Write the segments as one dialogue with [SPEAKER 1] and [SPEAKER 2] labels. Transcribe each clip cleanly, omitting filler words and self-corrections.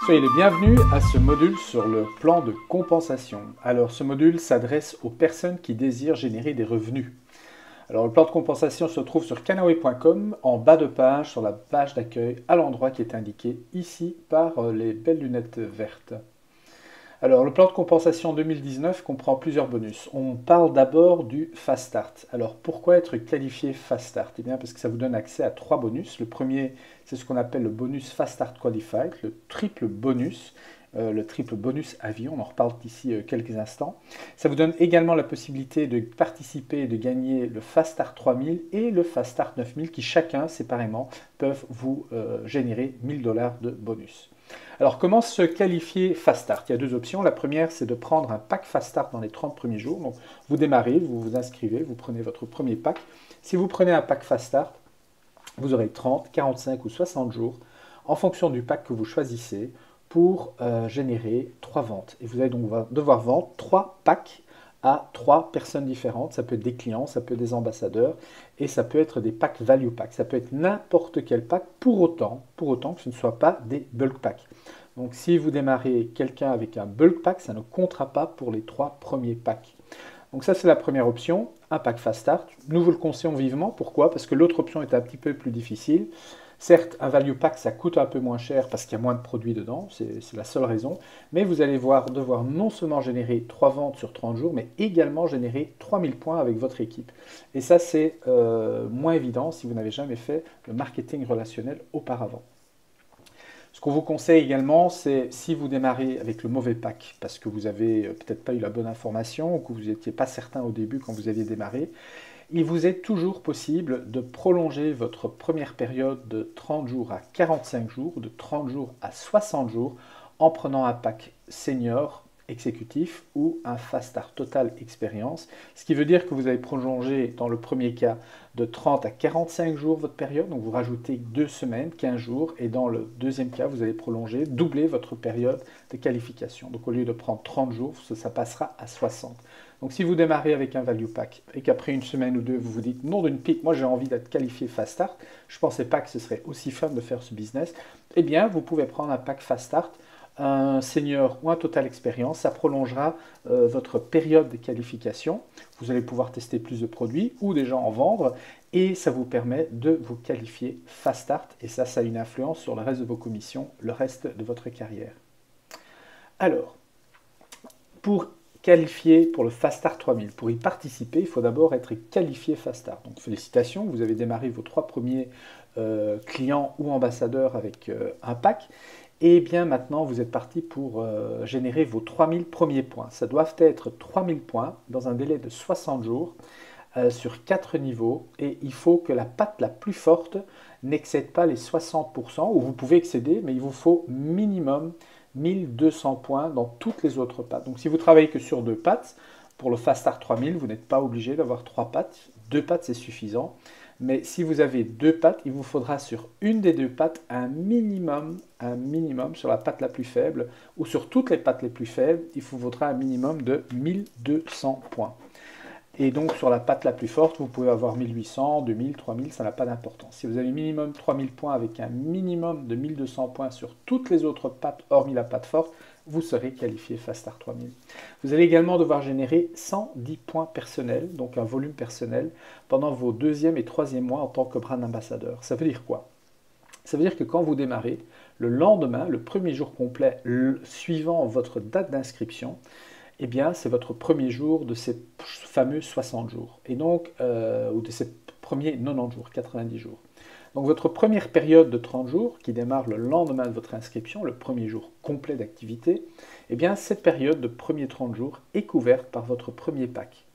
[SPEAKER 1] Soyez les bienvenus à ce module sur le plan de compensation. Alors ce module s'adresse aux personnes qui désirent générer des revenus. Alors le plan de compensation se trouve sur Canaway.com en bas de page sur la page d'accueil à l'endroit qui est indiqué ici par les belles lunettes vertes. Alors le plan de compensation 2019 comprend plusieurs bonus. On parle d'abord du Fast Start. Alors pourquoi être qualifié Fast Start? Eh bien parce que ça vous donne accès à 3 bonus. Le premier, c'est ce qu'on appelle le bonus Fast Start Qualified, le triple bonus à vie. On en reparle d'ici quelques instants. Ça vous donne également la possibilité de participer et de gagner le Fast Start 3000 et le Fast Start 9000 qui chacun séparément peuvent vous générer 1000 $ de bonus. Alors, comment se qualifier Fast Start? Il y a deux options. La première, c'est de prendre un pack Fast Start dans les 30 premiers jours. Donc, vous démarrez, vous vous inscrivez, vous prenez votre premier pack. Si vous prenez un pack Fast Start, vous aurez 30, 45 ou 60 jours en fonction du pack que vous choisissez pour générer 3 ventes. Et vous allez donc devoir vendre 3 packs à 3 personnes différentes. Ça peut être des clients, ça peut être des ambassadeurs et ça peut être des packs value pack. Ça peut être n'importe quel pack pour autant que ce ne soit pas des bulk packs. Donc si vous démarrez quelqu'un avec un bulk pack, ça ne comptera pas pour les 3 premiers packs. Donc ça c'est la première option, un pack Fast Start. Nous vous le conseillons vivement. Pourquoi? Parce que l'autre option est un petit peu plus difficile. Certes, un value pack, ça coûte un peu moins cher parce qu'il y a moins de produits dedans, c'est la seule raison. Mais vous allez devoir non seulement générer 3 ventes sur 30 jours, mais également générer 3000 points avec votre équipe. Et ça, c'est moins évident si vous n'avez jamais fait le marketing relationnel auparavant. Ce qu'on vous conseille également, c'est si vous démarrez avec le mauvais pack, parce que vous n'avez peut-être pas eu la bonne information ou que vous n'étiez pas certain au début quand vous aviez démarré, il vous est toujours possible de prolonger votre première période de 30 jours à 45 jours, de 30 jours à 60 jours, en prenant un pack senior exécutif ou un Fast Start Total Expérience. Ce qui veut dire que vous allez prolonger, dans le premier cas, de 30 à 45 jours votre période, donc vous rajoutez 2 semaines, 15 jours, et dans le deuxième cas, vous allez prolonger, doubler votre période de qualification. Donc au lieu de prendre 30 jours, ça passera à 60. Donc si vous démarrez avec un value pack et qu'après une semaine ou deux, vous vous dites non d'une pique, moi j'ai envie d'être qualifié Fast Start, je ne pensais pas que ce serait aussi fun de faire ce business, eh bien vous pouvez prendre un pack Fast Start, un senior ou un total expérience, ça prolongera votre période de qualification. Vous allez pouvoir tester plus de produits ou déjà en vendre et ça vous permet de vous qualifier Fast Start et ça a une influence sur le reste de vos commissions, le reste de votre carrière. Alors, pour qualifié pour le Fast Start 3000. Pour y participer, il faut d'abord être qualifié Fast Start. Donc félicitations, vous avez démarré vos 3 premiers clients ou ambassadeurs avec un pack. Et bien maintenant, vous êtes parti pour générer vos 3000 premiers points. Ça doit être 3000 points dans un délai de 60 jours sur 4 niveaux. Et il faut que la patte la plus forte n'excède pas les 60%, ou vous pouvez excéder, mais il vous faut minimum 1200 points dans toutes les autres pattes. Donc si vous travaillez que sur 2 pattes, pour le Fast Start 3000, vous n'êtes pas obligé d'avoir 3 pattes. 2 pattes, c'est suffisant. Mais si vous avez 2 pattes, il vous faudra sur une des 2 pattes un minimum sur la patte la plus faible, ou sur toutes les pattes les plus faibles, il vous faudra un minimum de 1200 points. Et donc sur la patte la plus forte, vous pouvez avoir 1800, 2000, 3000, ça n'a pas d'importance. Si vous avez minimum 3000 points avec un minimum de 1200 points sur toutes les autres pattes, hormis la patte forte, vous serez qualifié Fast Start 3000. Vous allez également devoir générer 110 points personnels, donc un volume personnel, pendant vos 2e et 3e mois en tant que brand ambassadeur. Ça veut dire quoi? Ça veut dire que quand vous démarrez, le lendemain, le premier jour complet suivant votre date d'inscription, eh bien, c'est votre premier jour de ces fameux 60 jours, et donc, ou de ces premiers 90 jours, 90 jours. Donc votre première période de 30 jours, qui démarre le lendemain de votre inscription, le premier jour complet d'activité, eh bien, cette période de premiers 30 jours est couverte par votre premier pack.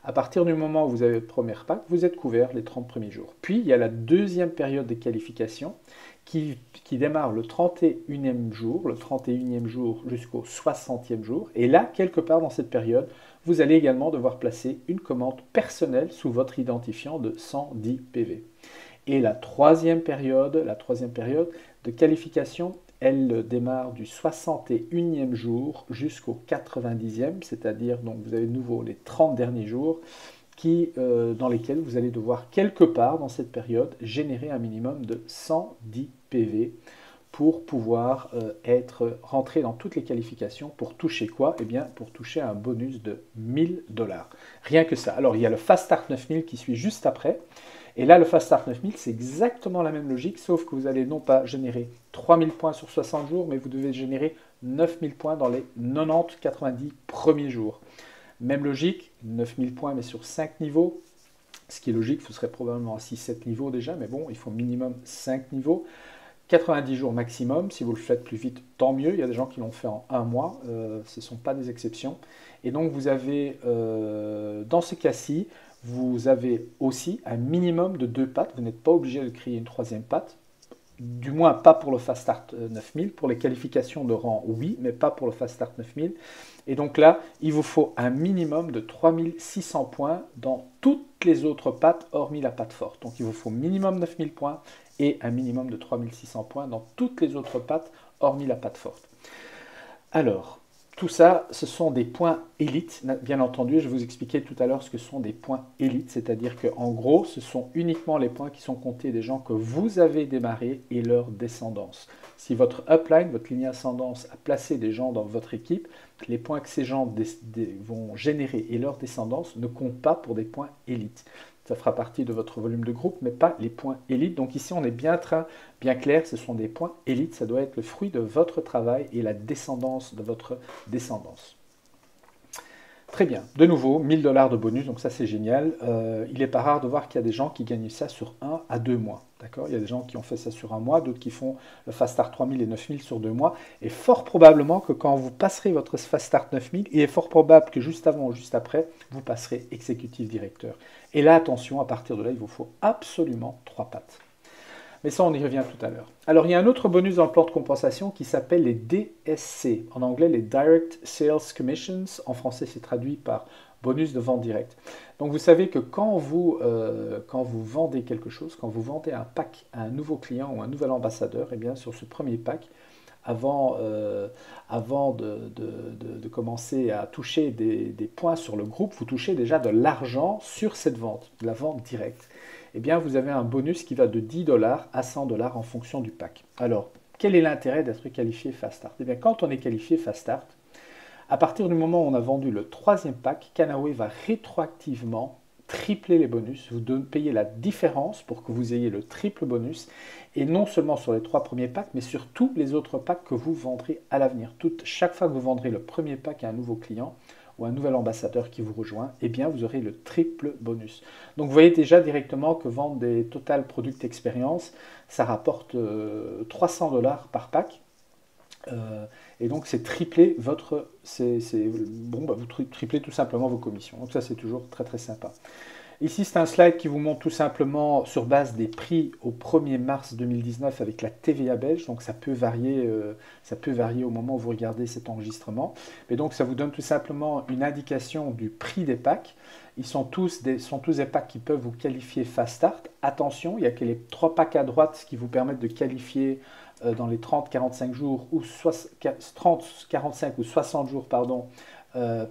[SPEAKER 1] À partir du moment où vous avez votre premier pack, vous êtes couvert les 30 premiers jours. Puis, il y a la deuxième période de qualification qui démarre le 31e jour jusqu'au 60e jour. Et là, quelque part dans cette période, vous allez également devoir placer une commande personnelle sous votre identifiant de 110 PV. Et la troisième période de qualification, elle démarre du 61e jour jusqu'au 90e, c'est-à-dire donc vous avez de nouveau les 30 derniers jours dans lesquels vous allez devoir quelque part dans cette période générer un minimum de 110 PV pour pouvoir être rentré dans toutes les qualifications pour toucher quoi? Eh bien, pour toucher un bonus de 1000 $. Rien que ça. Alors, il y a le Fast Start 9000 qui suit juste après. Et là, le Fast Start 9000, c'est exactement la même logique, sauf que vous allez non pas générer 3000 points sur 60 jours, mais vous devez générer 9000 points dans les 90 premiers jours. Même logique, 9000 points, mais sur 5 niveaux. Ce qui est logique, ce serait probablement à 6-7 niveaux déjà, mais bon, il faut minimum 5 niveaux. 90 jours maximum, si vous le faites plus vite, tant mieux. Il y a des gens qui l'ont fait en un mois, ce ne sont pas des exceptions. Et donc vous avez, dans ce cas-ci, vous avez aussi un minimum de 2 pattes. Vous n'êtes pas obligé de créer une troisième patte. Du moins pas pour le Fast Start 9000. Pour les qualifications de rang, oui, mais pas pour le Fast Start 9000. Et donc là, il vous faut un minimum de 3600 points dans toutes les autres pattes, hormis la patte forte. Donc il vous faut minimum 9000 points et un minimum de 3600 points dans toutes les autres pattes, hormis la patte forte. Alors, tout ça, ce sont des points élites, bien entendu. Je vous expliquais tout à l'heure ce que sont des points élites, c'est-à-dire qu'en gros, ce sont uniquement les points qui sont comptés des gens que vous avez démarrés et leur descendance. Si votre upline, votre ligne ascendance, a placé des gens dans votre équipe, les points que ces gens vont générer et leur descendance ne comptent pas pour des points élites. Ça fera partie de votre volume de groupe, mais pas les points élites. Donc ici, on est bien clair, ce sont des points élites. Ça doit être le fruit de votre travail et la descendance de votre descendance. Très bien. De nouveau, 1000 $ de bonus, donc ça c'est génial. Il n'est pas rare de voir qu'il y a des gens qui gagnent ça sur 1 à 2 mois. D'accord? Il y a des gens qui ont fait ça sur un mois, d'autres qui font le Fast Start 3000 et 9000 sur 2 mois. Et fort probablement que quand vous passerez votre Fast Start 9000, il est fort probable que juste avant ou juste après, vous passerez exécutif directeur. Et là, attention, à partir de là, il vous faut absolument 3 pattes. Mais ça, on y revient tout à l'heure. Alors, il y a un autre bonus dans le plan de compensation qui s'appelle les DSC. En anglais, les Direct Sales Commissions. En français, c'est traduit par bonus de vente directe. Donc, vous savez que quand vous vendez quelque chose, quand vous vendez un pack à un nouveau client ou un nouvel ambassadeur, eh bien, sur ce premier pack, avant de commencer à toucher des points sur le groupe, vous touchez déjà de l'argent sur cette vente, de la vente directe. Eh bien, vous avez un bonus qui va de 10 $ à 100 $ en fonction du pack. Alors, quel est l'intérêt d'être qualifié Fast Start? Eh bien, quand on est qualifié Fast Start, à partir du moment où on a vendu le troisième pack, Canaway va rétroactivement tripler les bonus. Vous devez payer la différence pour que vous ayez le triple bonus. Et non seulement sur les 3 premiers packs, mais sur tous les autres packs que vous vendrez à l'avenir. Chaque fois que vous vendrez le premier pack à un nouveau client, ou un nouvel ambassadeur qui vous rejoint, eh bien vous aurez le triple bonus. Donc vous voyez déjà directement que vendre des Total Product Experience, ça rapporte 300 $ par pack. Et donc c'est tripler vous triplez tout simplement vos commissions. Donc ça c'est toujours très très sympa. Ici, c'est un slide qui vous montre tout simplement sur base des prix au 1er mars 2019 avec la TVA belge. Donc ça peut varier au moment où vous regardez cet enregistrement. Mais donc ça vous donne tout simplement une indication du prix des packs. Ils sont tous des packs qui peuvent vous qualifier Fast Start. Attention, il n'y a que les 3 packs à droite qui vous permettent de qualifier dans les 30-45 jours ou 30-45 ou 60 jours, pardon,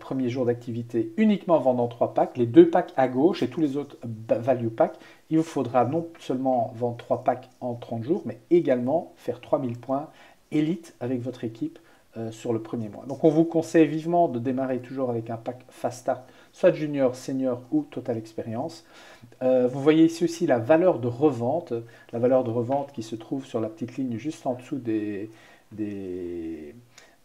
[SPEAKER 1] premier jour d'activité uniquement vendant 3 packs. Les 2 packs à gauche et tous les autres value packs, il vous faudra non seulement vendre 3 packs en 30 jours, mais également faire 3000 points élite avec votre équipe sur le premier mois. Donc on vous conseille vivement de démarrer toujours avec un pack Fast Start, soit junior, senior ou Total Experience. Vous voyez ici aussi la valeur de revente qui se trouve sur la petite ligne juste en dessous de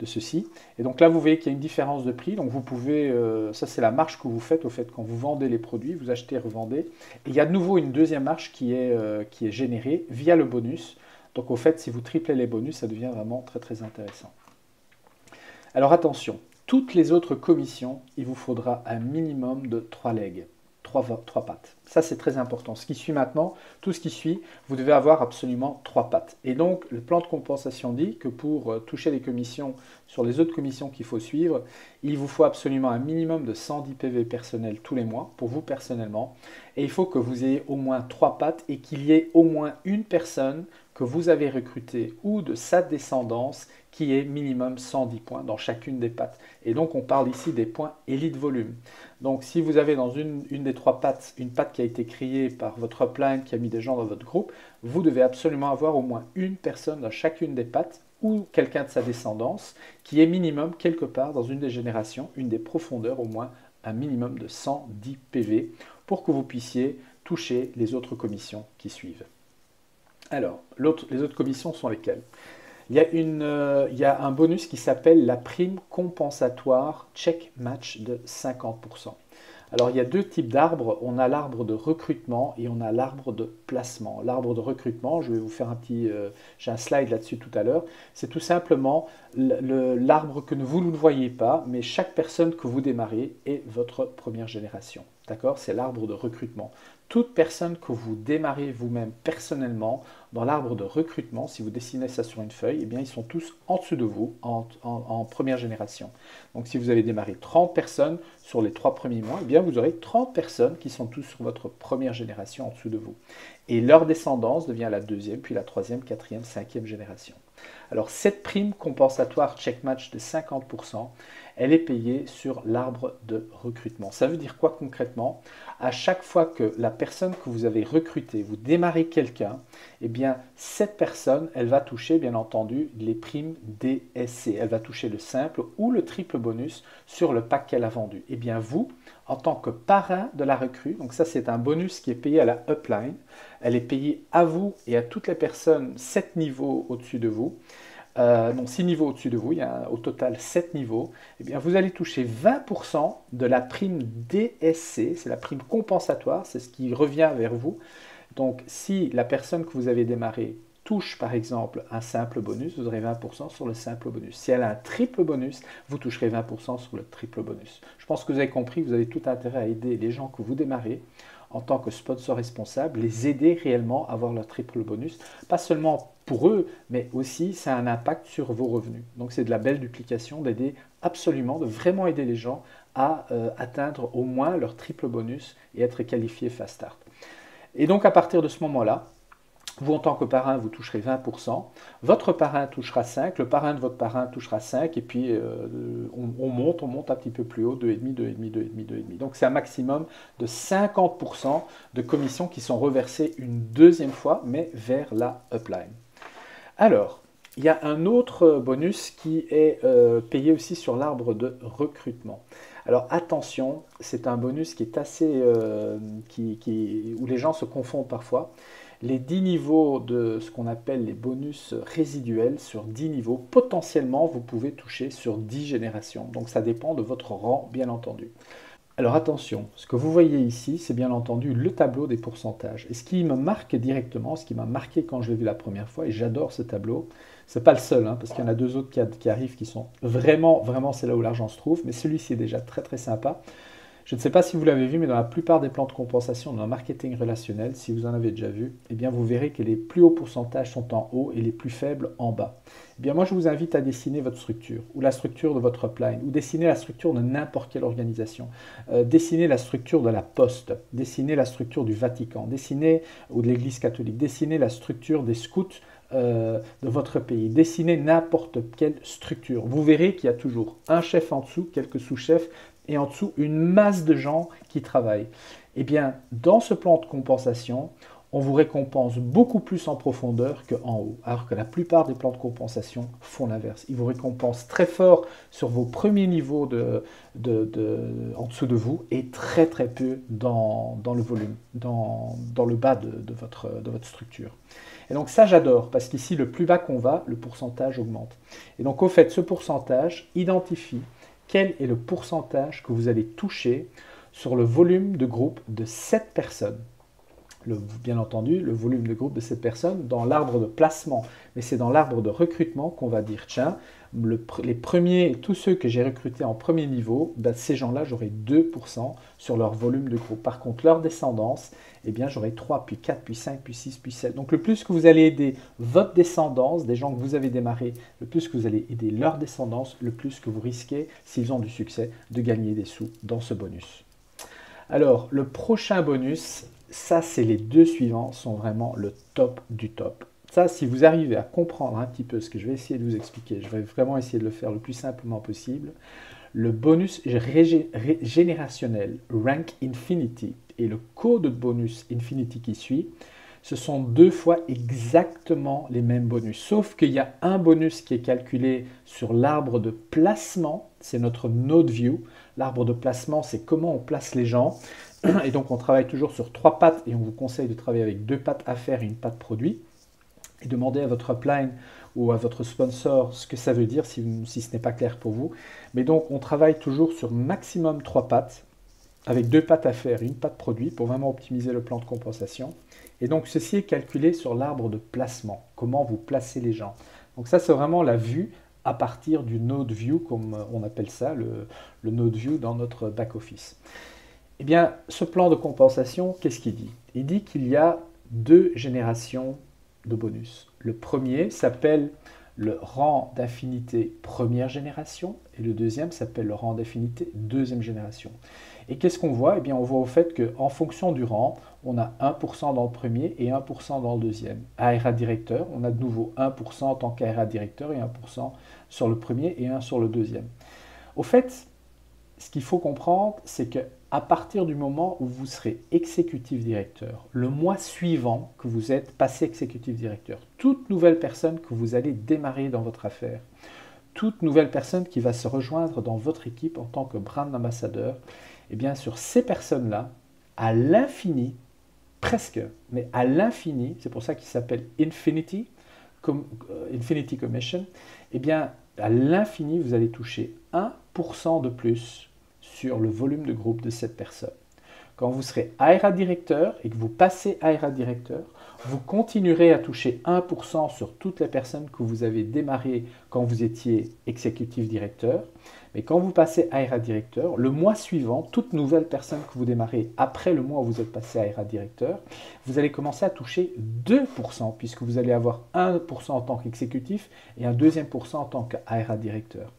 [SPEAKER 1] ceci. Et donc là, vous voyez qu'il y a une différence de prix. Donc vous pouvez, ça c'est la marge que vous faites au fait quand vous vendez les produits, vous achetez et revendez. Et il y a de nouveau une deuxième marge qui est générée via le bonus. Donc au fait, si vous triplez les bonus, ça devient vraiment très très intéressant. Alors attention, toutes les autres commissions, il vous faudra un minimum de 3 legs. 3 pattes. Ça, c'est très important. Ce qui suit maintenant, tout ce qui suit, vous devez avoir absolument 3 pattes. Et donc, le plan de compensation dit que pour toucher les commissions sur les autres commissions qu'il faut suivre, il vous faut absolument un minimum de 110 PV personnels tous les mois, pour vous personnellement. Et il faut que vous ayez au moins 3 pattes et qu'il y ait au moins une personne que vous avez recruté ou de sa descendance qui est minimum 110 points dans chacune des pattes. Et donc on parle ici des points élite volume. Donc si vous avez dans une des trois pattes, une patte qui a été créée par votre upline qui a mis des gens dans votre groupe, vous devez absolument avoir au moins une personne dans chacune des pattes ou quelqu'un de sa descendance qui est minimum quelque part dans une des générations, une des profondeurs au moins un minimum de 110 PV pour que vous puissiez toucher les autres commissions qui suivent. Alors, les autres commissions sont lesquelles? Il y a un bonus qui s'appelle la prime compensatoire check match de 50%. Alors, il y a deux types d'arbres. On a l'arbre de recrutement et on a l'arbre de placement. L'arbre de recrutement, je vais vous faire j'ai un slide là-dessus tout à l'heure. C'est tout simplement l'arbre que vous ne voyez pas, mais chaque personne que vous démarrez est votre première génération. D'accord? C'est l'arbre de recrutement. Toute personne que vous démarrez vous-même personnellement dans l'arbre de recrutement, si vous dessinez ça sur une feuille, eh bien, ils sont tous en dessous de vous en première génération. Donc si vous avez démarré 30 personnes sur les 3 premiers mois, eh bien, vous aurez 30 personnes qui sont tous sur votre première génération en dessous de vous. Et leur descendance devient la deuxième, puis la troisième, quatrième, cinquième génération. Alors cette prime compensatoire check match de 50%, elle est payée sur l'arbre de recrutement. Ça veut dire quoi concrètement? À chaque fois que la personne que vous avez recrutée, vous démarrez quelqu'un, eh bien cette personne, elle va toucher bien entendu les primes DSC. Elle va toucher le simple ou le triple bonus sur le pack qu'elle a vendu. Eh bien vous, en tant que parrain de la recrue, donc ça c'est un bonus qui est payé à la upline, elle est payée à vous et à toutes les personnes 7 niveaux au-dessus de vous. Donc 6 niveaux au-dessus de vous, il y a au total 7 niveaux, eh bien vous allez toucher 20% de la prime DSC, c'est la prime compensatoire, c'est ce qui revient vers vous. Donc si la personne que vous avez démarré touche par exemple un simple bonus, vous aurez 20% sur le simple bonus. Si elle a un triple bonus, vous toucherez 20% sur le triple bonus. Je pense que vous avez compris, vous avez tout intérêt à aider les gens que vous démarrez en tant que sponsor responsable, les aider réellement à avoir leur triple bonus, pas seulement pour eux, mais aussi ça a un impact sur vos revenus. Donc c'est de la belle duplication d'aider absolument, de vraiment aider les gens à atteindre au moins leur triple bonus et être qualifiés Fast Start. Et donc à partir de ce moment-là, vous, en tant que parrain, vous toucherez 20%. Votre parrain touchera 5%, le parrain de votre parrain touchera 5%, et puis on monte un petit peu plus haut, 2,5%, 2,5%, 2,5%, 2,5%. Donc c'est un maximum de 50% de commissions qui sont reversées une deuxième fois, mais vers la upline. Alors, il y a un autre bonus qui est payé aussi sur l'arbre de recrutement. Alors attention, c'est un bonus qui est assez, où les gens se confondent parfois. Les 10 niveaux de ce qu'on appelle les bonus résiduels sur 10 niveaux, potentiellement vous pouvez toucher sur 10 générations. Donc ça dépend de votre rang, bien entendu. Alors attention, ce que vous voyez ici, c'est bien entendu le tableau des pourcentages. Et ce qui me marque directement, ce qui m'a marqué quand je l'ai vu la première fois, et j'adore ce tableau, c'est pas le seul, parce qu'il y en a deux autres qui arrivent qui sont vraiment, c'est là où l'argent se trouve, mais celui-ci est déjà très très sympa. Je ne sais pas si vous l'avez vu, mais dans la plupart des plans de compensation dans le marketing relationnel, si vous en avez déjà vu, eh bien vous verrez que les plus hauts pourcentages sont en haut et les plus faibles en bas. Eh bien moi, je vous invite à dessiner votre structure, ou la structure de votre upline, ou dessiner la structure de n'importe quelle organisation. Dessiner la structure de la Poste, dessiner la structure du Vatican, dessiner, ou de l'Église catholique, dessiner la structure des scouts de votre pays. Dessinez n'importe quelle structure. Vous verrez qu'il y a toujours un chef en dessous, quelques sous-chefs, et en dessous une masse de gens qui travaillent. Eh bien, dans ce plan de compensation, on vous récompense beaucoup plus en profondeur qu'en haut, alors que la plupart des plans de compensation font l'inverse. Ils vous récompensent très fort sur vos premiers niveaux en dessous de vous et très très peu dans le volume, dans le bas de votre structure. Et donc ça, j'adore, parce qu'ici, le plus bas qu'on va, le pourcentage augmente. Et donc, au fait, ce pourcentage identifie quel est le pourcentage que vous allez toucher sur le volume de groupe de 7 personnes. Bien entendu, le volume de groupe de 7 personnes dans l'arbre de placement. Mais c'est dans l'arbre de recrutement qu'on va dire, tiens, les premiers, tous ceux que j'ai recrutés en premier niveau, ben, ces gens-là, j'aurai 2% sur leur volume de groupe. Par contre, leur descendance, eh bien, j'aurai 3, puis 4, puis 5, puis 6, puis 7. Donc, le plus que vous allez aider votre descendance, des gens que vous avez démarrés, le plus que vous allez aider leur descendance, le plus que vous risquez, s'ils ont du succès, de gagner des sous dans ce bonus. Alors, le prochain bonus, ça, c'est les deux suivants, sont vraiment le top du top. Ça, si vous arrivez à comprendre un petit peu ce que je vais essayer de vous expliquer, je vais vraiment essayer de le faire le plus simplement possible. Le bonus générationnel Rank Infinity et le code de bonus Infinity qui suit, ce sont deux fois exactement les mêmes bonus. Sauf qu'il y a un bonus qui est calculé sur l'arbre de placement, c'est notre node view. L'arbre de placement, c'est comment on place les gens. Et donc, on travaille toujours sur 3 pattes et on vous conseille de travailler avec 2 pattes affaires et une patte produit. Et demandez à votre upline ou à votre sponsor ce que ça veut dire si ce n'est pas clair pour vous. Mais donc, on travaille toujours sur maximum 3 pattes avec 2 pattes affaires et une patte produit pour vraiment optimiser le plan de compensation. Et donc, ceci est calculé sur l'arbre de placement, comment vous placez les gens. Donc ça, c'est vraiment la vue à partir du node view, comme on appelle ça, le node view dans notre back-office. Eh bien, ce plan de compensation, qu'est-ce qu'il dit? Il dit qu'il y a 2 générations de bonus. Le premier s'appelle le rang d'affinité première génération et le deuxième s'appelle le rang d'affinité deuxième génération. Et qu'est-ce qu'on voit? Eh bien, on voit au fait qu'en fonction du rang, on a 1% dans le premier et 1% dans le deuxième. ARA directeur, on a de nouveau 1% en tant qu'ARA directeur et 1% sur le premier et 1 sur le deuxième. Au fait, ce qu'il faut comprendre, c'est qu'à partir du moment où vous serez exécutif directeur, le mois suivant que vous êtes passé exécutif directeur, toute nouvelle personne que vous allez démarrer dans votre affaire, toute nouvelle personne qui va se rejoindre dans votre équipe en tant que brand ambassadeur, et bien sur ces personnes-là, à l'infini, presque, mais à l'infini, c'est pour ça qu'il s'appelle Infinity Commission, et bien à l'infini, vous allez toucher 1% de plus sur le volume de groupe de cette personne. Quand vous serez ARA directeur et que vous passez ARA directeur, vous continuerez à toucher 1% sur toutes les personnes que vous avez démarrées quand vous étiez exécutif directeur. Mais quand vous passez ARA directeur, le mois suivant, toute nouvelle personne que vous démarrez après le mois où vous êtes passé ARA directeur, vous allez commencer à toucher 2% puisque vous allez avoir 1% en tant qu'exécutif et un deuxième pourcent en tant qu'ARA directeur.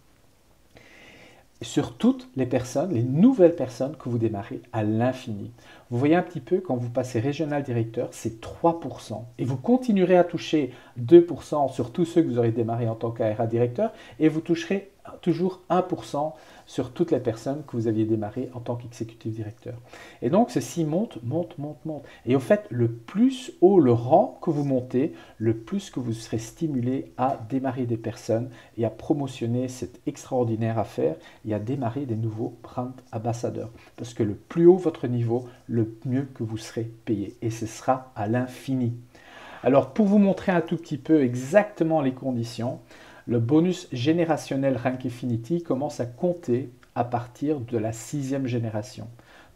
[SPEAKER 1] Sur toutes les personnes, les nouvelles personnes que vous démarrez à l'infini. Vous voyez un petit peu, quand vous passez régional directeur, c'est 3%. Et vous continuerez à toucher 2% sur tous ceux que vous aurez démarré en tant qu'ARA directeur et vous toucherez toujours 1% sur toutes les personnes que vous aviez démarré en tant qu'exécutif directeur. Et donc, ceci monte, monte, monte, monte. Et au fait, le plus haut le rang que vous montez, le plus que vous serez stimulé à démarrer des personnes et à promotionner cette extraordinaire affaire et à démarrer des nouveaux brand ambassadeurs. Parce que le plus haut votre niveau, le mieux que vous serez payé. Et ce sera à l'infini. Alors, pour vous montrer un tout petit peu exactement les conditions, le bonus générationnel Rank Infinity commence à compter à partir de la 6e génération.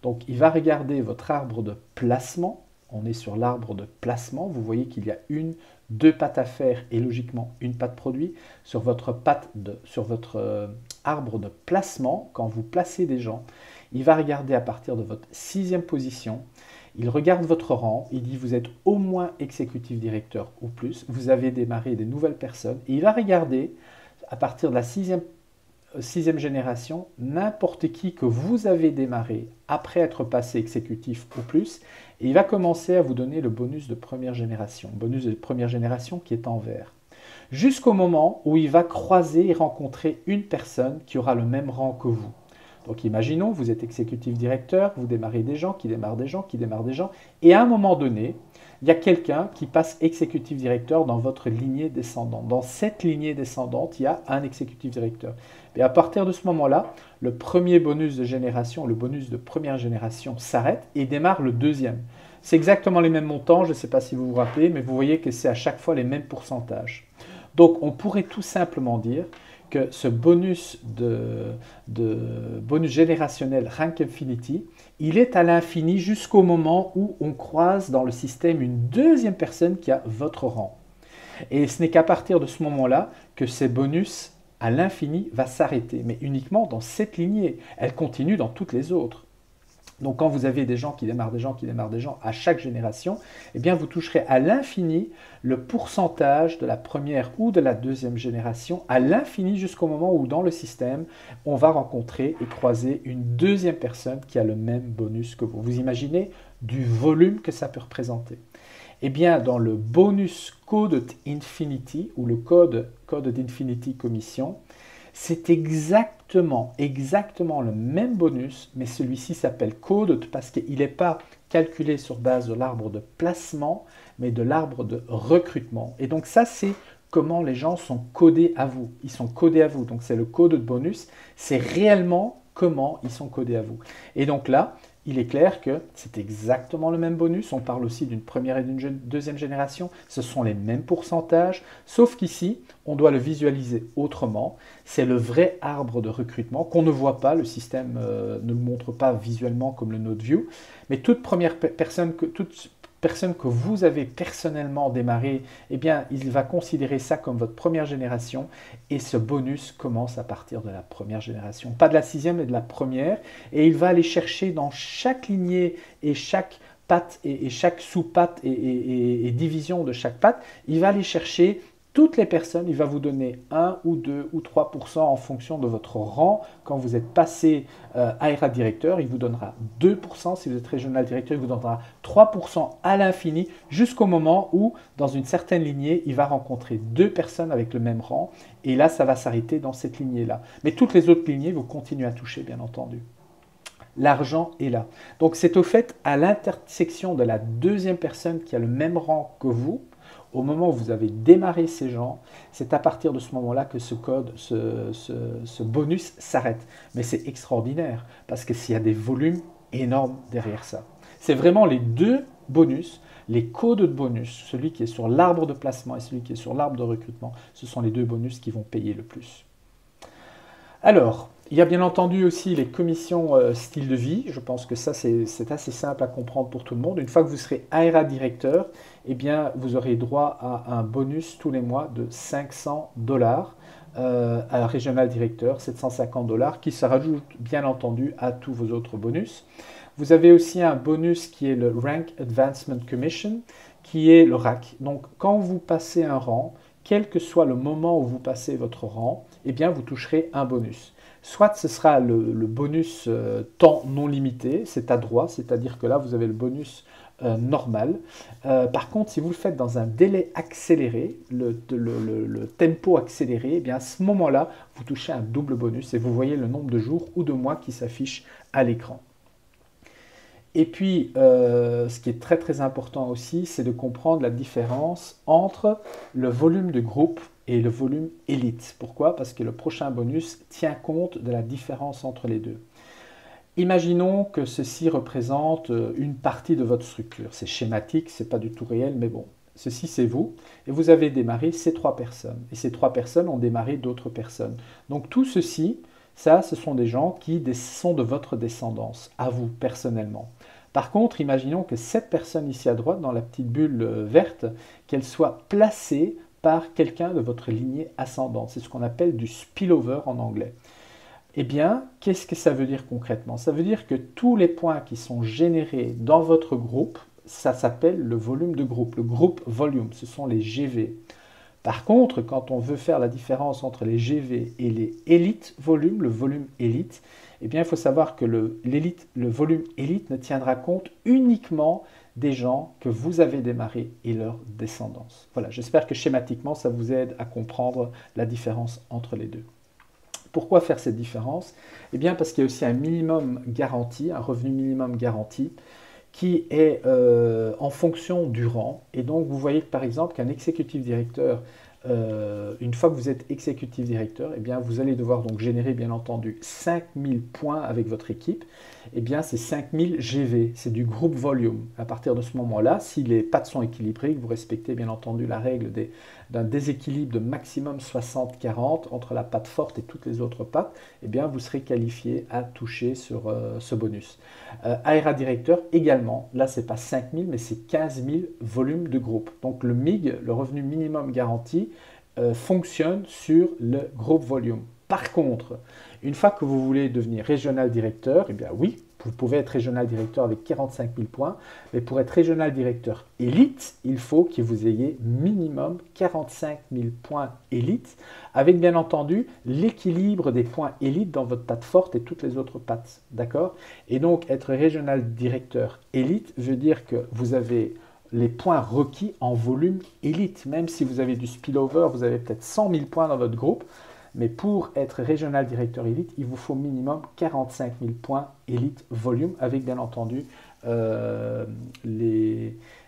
[SPEAKER 1] Donc, il va regarder votre arbre de placement. On est sur l'arbre de placement. Vous voyez qu'il y a 2 pattes à faire et logiquement une patte produit. Sur votre arbre de placement, quand vous placez des gens, il va regarder à partir de votre 6e position. Il regarde votre rang, il dit vous êtes au moins exécutif directeur ou plus, vous avez démarré des nouvelles personnes, et il va regarder à partir de la 6e génération n'importe qui que vous avez démarré après être passé exécutif ou plus, et il va commencer à vous donner le bonus de première génération qui est en vert. Jusqu'au moment où il va croiser et rencontrer une personne qui aura le même rang que vous. Donc imaginons, vous êtes exécutif directeur, vous démarrez des gens, qui démarrent des gens, qui démarrent des gens, et à un moment donné, il y a quelqu'un qui passe exécutif directeur dans votre lignée descendante. Dans cette lignée descendante, il y a un exécutif directeur. Et à partir de ce moment-là, le premier bonus de génération, le bonus de première génération s'arrête et démarre le deuxième. C'est exactement les mêmes montants, je ne sais pas si vous vous rappelez, mais vous voyez que c'est à chaque fois les mêmes pourcentages. Donc on pourrait tout simplement dire que ce bonus bonus générationnel Rank Infinity, il est à l'infini jusqu'au moment où on croise dans le système une deuxième personne qui a votre rang. Et ce n'est qu'à partir de ce moment-là que ces bonus à l'infini va s'arrêter, mais uniquement dans cette lignée. Elle continue dans toutes les autres. Donc quand vous avez des gens qui démarrent des gens qui démarrent des gens à chaque génération, eh bien vous toucherez à l'infini le pourcentage de la première ou de la deuxième génération, à l'infini jusqu'au moment où dans le système, on va rencontrer et croiser une deuxième personne qui a le même bonus que vous. Vous imaginez du volume que ça peut représenter. Eh bien, dans le bonus Coded Infinity, ou le Coded Infinity Commission, c'est exactement le même bonus, mais celui-ci s'appelle Coded parce qu'il n'est pas calculé sur base de l'arbre de placement, mais de l'arbre de recrutement. Et donc ça, c'est comment les gens sont codés à vous. Ils sont codés à vous. Donc c'est le Coded Bonus. C'est réellement comment ils sont codés à vous. Et donc là, il est clair que c'est exactement le même bonus. On parle aussi d'une première et d'une deuxième génération. Ce sont les mêmes pourcentages, sauf qu'ici, on doit le visualiser autrement. C'est le vrai arbre de recrutement qu'on ne voit pas. Le système ne le montre pas visuellement comme le NodeView. Mais toute personne que vous avez personnellement démarré, eh bien, il va considérer ça comme votre première génération et ce bonus commence à partir de la première génération. Pas de la sixième, mais de la première. Et il va aller chercher dans chaque lignée et chaque patte et chaque sous-patte et division de chaque patte, il va aller chercher toutes les personnes, il va vous donner 1 ou 2 ou 3% en fonction de votre rang. Quand vous êtes passé ARA directeur, il vous donnera 2%. Si vous êtes régional directeur, il vous donnera 3% à l'infini jusqu'au moment où, dans une certaine lignée, il va rencontrer 2 personnes avec le même rang. Et là, ça va s'arrêter dans cette lignée-là. Mais toutes les autres lignées, vous continuez à toucher, bien entendu. L'argent est là. Donc, c'est au fait à l'intersection de la deuxième personne qui a le même rang que vous, au moment où vous avez démarré ces gens, c'est à partir de ce moment-là que ce code, ce bonus s'arrête. Mais c'est extraordinaire parce que s'il y a des volumes énormes derrière ça. C'est vraiment les deux bonus, les codes de bonus, celui qui est sur l'arbre de placement et celui qui est sur l'arbre de recrutement, ce sont les deux bonus qui vont payer le plus. Alors, il y a bien entendu aussi les commissions style de vie. Je pense que ça, c'est assez simple à comprendre pour tout le monde. Une fois que vous serez ARA directeur, eh bien, vous aurez droit à un bonus tous les mois de $500 à régional directeur, $750 qui se rajoute bien entendu à tous vos autres bonus. Vous avez aussi un bonus qui est le Rank Advancement Commission, qui est le RAC. Donc, quand vous passez un rang, quel que soit le moment où vous passez votre rang, eh bien, vous toucherez un bonus. Soit ce sera le bonus temps non limité, c'est à droit, c'est-à-dire que là, vous avez le bonus normal. Par contre, si vous le faites dans un délai accéléré, le tempo accéléré, eh bien, à ce moment-là, vous touchez un double bonus et vous voyez le nombre de jours ou de mois qui s'affiche à l'écran. Et puis, ce qui est très très important aussi, c'est de comprendre la différence entre le volume de groupe et le volume élite. Pourquoi? Parce que le prochain bonus tient compte de la différence entre les deux. Imaginons que ceci représente une partie de votre structure. C'est schématique, ce n'est pas du tout réel, mais bon, ceci c'est vous. Et vous avez démarré ces 3 personnes. Et ces 3 personnes ont démarré d'autres personnes. Donc tout ceci, ça, ce sont des gens qui sont de votre descendance, à vous personnellement. Par contre, imaginons que cette personne ici à droite, dans la petite bulle verte, qu'elle soit placée par quelqu'un de votre lignée ascendante. C'est ce qu'on appelle du spillover en anglais. Eh bien, qu'est-ce que ça veut dire concrètement? Ça veut dire que tous les points qui sont générés dans votre groupe, ça s'appelle le volume de groupe, le groupe volume, ce sont les GV. Par contre, quand on veut faire la différence entre les GV et les élite volume, le volume élite, eh bien, il faut savoir que le volume élite ne tiendra compte uniquement des gens que vous avez démarrés et leur descendance. Voilà, j'espère que schématiquement, ça vous aide à comprendre la différence entre les deux. Pourquoi faire cette différence? Eh bien, parce qu'il y a aussi un minimum garanti, un revenu minimum garanti, qui est en fonction du rang. Et donc, vous voyez que, par exemple, qu'un exécutif directeur, une fois que vous êtes exécutif directeur, eh bien, vous allez devoir donc générer, bien entendu, 5000 points avec votre équipe. Eh bien, c'est 5000 GV, c'est du groupe volume. À partir de ce moment-là, si les pattes sont équilibrées, que vous respectez, bien entendu, la règle d'un déséquilibre de maximum 60-40 entre la patte forte et toutes les autres pattes, eh bien, vous serez qualifié à toucher sur ce bonus. ARA directeur également, là, ce n'est pas 5000, mais c'est 15 000 volumes de groupe. Donc, le MIG, le revenu minimum garanti, fonctionne sur le groupe volume. Par contre, une fois que vous voulez devenir régional directeur, eh bien oui, Vous pouvez être régional directeur avec 45 000 points, mais pour être régional directeur élite, il faut que vous ayez minimum 45 000 points élite, avec bien entendu l'équilibre des points élite dans votre patte forte et toutes les autres pattes. D'accord? Et donc, être régional directeur élite veut dire que vous avez les points requis en volume élite. Même si vous avez du spillover, vous avez peut-être 100 000 points dans votre groupe, mais pour être régional directeur élite, il vous faut minimum 45 000 points élite volume, avec bien entendu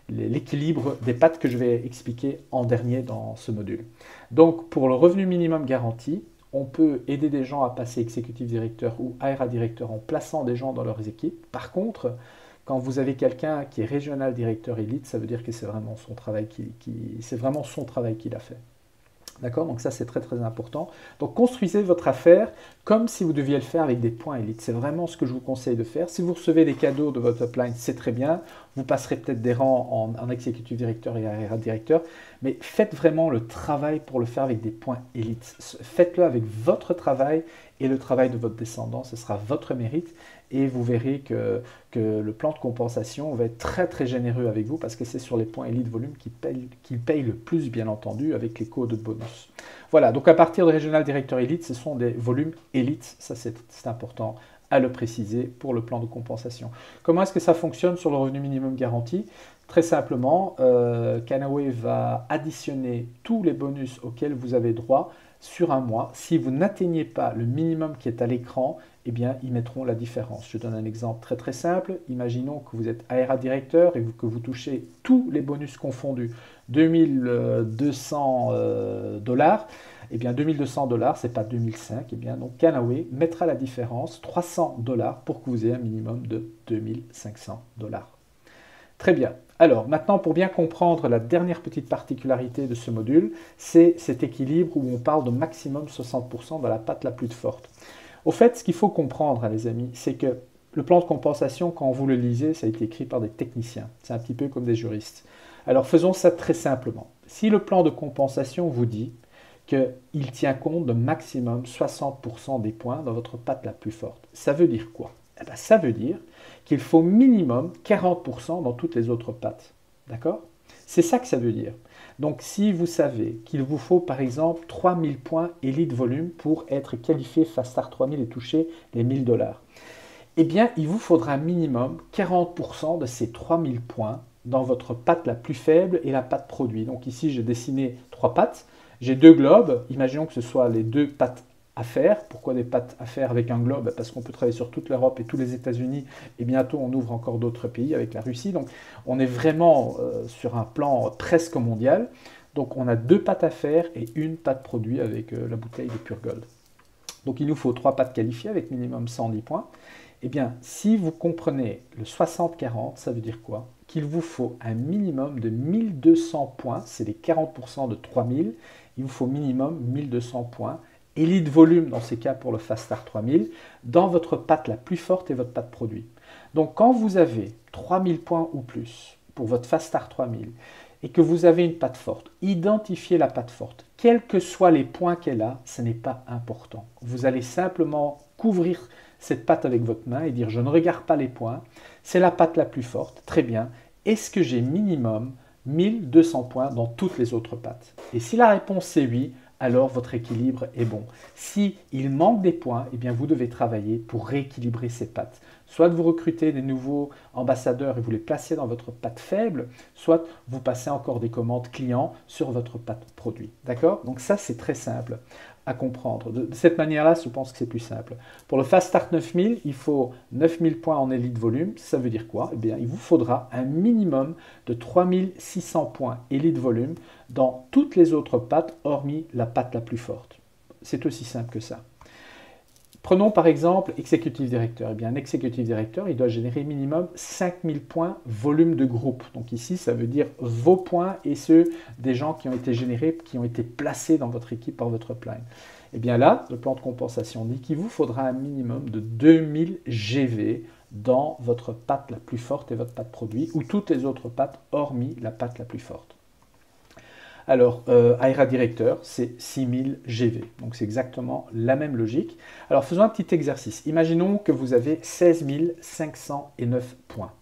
[SPEAKER 1] l'équilibre des pattes que je vais expliquer en dernier dans ce module. Donc pour le revenu minimum garanti, on peut aider des gens à passer exécutif directeur ou ARA directeur en plaçant des gens dans leurs équipes. Par contre, quand vous avez quelqu'un qui est régional directeur élite, ça veut dire que c'est vraiment son travail qu'il a fait. D'accord? Donc ça, c'est très très important. Donc construisez votre affaire comme si vous deviez le faire avec des points élites. C'est vraiment ce que je vous conseille de faire. Si vous recevez des cadeaux de votre upline, c'est très bien. Vous passerez peut-être des rangs en exécutif directeur et ARA directeur. Mais faites vraiment le travail pour le faire avec des points élites. Faites-le avec votre travail et le travail de votre descendant. Ce sera votre mérite. Et vous verrez que le plan de compensation va être très très généreux avec vous parce que c'est sur les points élite volume qu'il paye le plus, bien entendu, avec les codes de bonus. Voilà, donc à partir de régional directeur élite, ce sont des volumes élites. Ça, c'est important à le préciser pour le plan de compensation. Comment est-ce que ça fonctionne sur le revenu minimum garanti? Très simplement, Canaway va additionner tous les bonus auxquels vous avez droit sur un mois. Si vous n'atteignez pas le minimum qui est à l'écran, eh bien, ils mettront la différence. Je donne un exemple très très simple. Imaginons que vous êtes ARA directeur et que vous touchez tous les bonus confondus, 2200 $. Eh bien, 2200 $, c'est pas 2005. Eh bien, donc Canaway mettra la différence, 300 $ pour que vous ayez un minimum de 2500 $. Très bien. Alors, maintenant, pour bien comprendre la dernière petite particularité de ce module, c'est cet équilibre où on parle de maximum 60% dans la patte la plus forte. Au fait, ce qu'il faut comprendre, les amis, c'est que le plan de compensation, quand vous le lisez, ça a été écrit par des techniciens. C'est un petit peu comme des juristes. Alors, faisons ça très simplement. Si le plan de compensation vous dit qu'il tient compte de maximum 60% des points dans votre patte la plus forte, ça veut dire quoi? Eh bien, ça veut dire qu'il faut minimum 40% dans toutes les autres pattes. D'accord? C'est ça que ça veut dire. Donc, si vous savez qu'il vous faut, par exemple, 3000 points élite volume pour être qualifié Fast Start 3000 et toucher les 1000 $, eh bien, il vous faudra minimum 40% de ces 3000 points dans votre patte la plus faible et la patte produit. Donc ici, j'ai dessiné 3 pattes. J'ai 2 globes. Imaginons que ce soit les 2 pattes à faire. Pourquoi des pattes à faire avec un globe? Parce qu'on peut travailler sur toute l'Europe et tous les États-Unis, et bientôt on ouvre encore d'autres pays avec la Russie. Donc on est vraiment sur un plan presque mondial. Donc on a 2 pattes à faire et une patte produit avec la bouteille de Pure Gold. Donc il nous faut 3 pattes qualifiées avec minimum 110 points. Eh bien, si vous comprenez le 60-40, ça veut dire quoi? Qu'il vous faut un minimum de 1200 points, c'est les 40% de 3000, il vous faut minimum 1200 points. Élite volume, dans ces cas pour le Fast Start 3000, dans votre patte la plus forte et votre patte produit. Donc quand vous avez 3000 points ou plus pour votre Fast Start 3000 et que vous avez une patte forte, identifiez la patte forte. Quels que soient les points qu'elle a, ce n'est pas important. Vous allez simplement couvrir cette patte avec votre main et dire je ne regarde pas les points, c'est la patte la plus forte, très bien. Est-ce que j'ai minimum 1200 points dans toutes les autres pattes? Et si la réponse est oui, alors votre équilibre est bon. Si il manque des points, eh bien vous devez travailler pour rééquilibrer ces pattes. Soit vous recrutez des nouveaux ambassadeurs et vous les placez dans votre patte faible, soit vous passez encore des commandes clients sur votre patte produit. D'accord? Donc ça, c'est très simple à comprendre. De cette manière-là, je pense que c'est plus simple. Pour le Fast Start 9000, il faut 9000 points en élite volume. Ça veut dire quoi? Eh bien, il vous faudra un minimum de 3600 points élite volume dans toutes les autres pattes, hormis la patte la plus forte. C'est aussi simple que ça. Prenons par exemple Executive Director. Eh bien, un Executive Director, il doit générer minimum 5000 points volume de groupe. Donc ici, ça veut dire vos points et ceux des gens qui ont été générés, qui ont été placés dans votre équipe par votre upline. Eh bien là, le plan de compensation dit qu'il vous faudra un minimum de 2000 GV dans votre patte la plus forte et votre patte produit, ou toutes les autres pattes, hormis la patte la plus forte. Alors, AERA Directeur, c'est 6000 GV. Donc, c'est exactement la même logique. Alors, faisons un petit exercice. Imaginons que vous avez 16 509 points.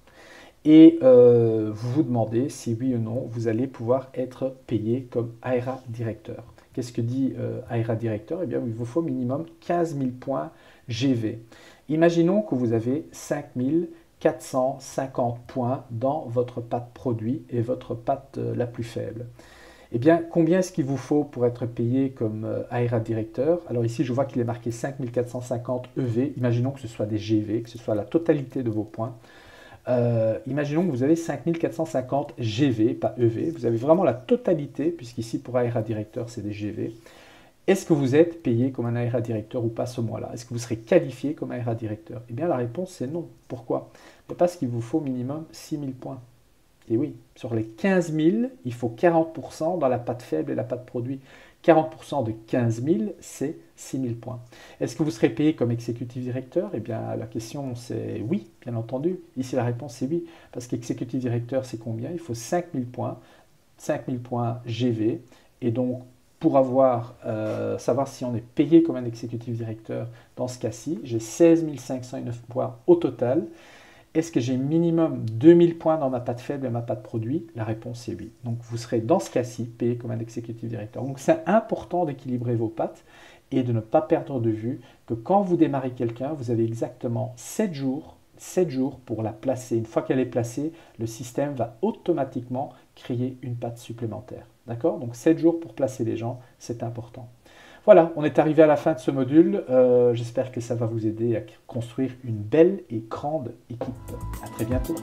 [SPEAKER 1] Et vous vous demandez si oui ou non, vous allez pouvoir être payé comme AERA Directeur. Qu'est-ce que dit AERA Directeur? Eh bien, il vous faut minimum 15 000 points GV. Imaginons que vous avez 5 450 points dans votre patte produit et votre patte la plus faible. Eh bien, combien est-ce qu'il vous faut pour être payé comme AERA Directeur? Alors ici, je vois qu'il est marqué 5 450 EV. Imaginons que ce soit des GV, que ce soit la totalité de vos points. Imaginons que vous avez 5 450 GV, pas EV. Vous avez vraiment la totalité, puisqu'ici, pour AERA Directeur, c'est des GV. Est-ce que vous êtes payé comme un AERA Directeur ou pas ce mois-là? Est-ce que vous serez qualifié comme AERA Directeur? Eh bien, la réponse, c'est non. Pourquoi? Parce qu'il vous faut minimum 6 000 points. Et oui, sur les 15 000, il faut 40% dans la patte faible et la patte produit. 40% de 15 000, c'est 6 000 points. Est-ce que vous serez payé comme exécutif directeur? Eh bien, la question, c'est oui, bien entendu. Ici, la réponse, c'est oui. Parce qu'exécutif directeur, c'est combien? Il faut 5 000 points. 5 000 points GV. Et donc, pour savoir si on est payé comme un exécutif directeur, dans ce cas-ci, j'ai 16 509 points au total. Est-ce que j'ai minimum 2000 points dans ma patte faible et ma patte produit? La réponse est oui. Donc vous serez dans ce cas-ci payé comme un exécutif directeur. Donc c'est important d'équilibrer vos pattes et de ne pas perdre de vue que quand vous démarrez quelqu'un, vous avez exactement 7 jours pour la placer. Une fois qu'elle est placée, le système va automatiquement créer une patte supplémentaire. D'accord? Donc 7 jours pour placer les gens, c'est important. Voilà, on est arrivé à la fin de ce module. J'espère que ça va vous aider à construire une belle et grande équipe. À très bientôt.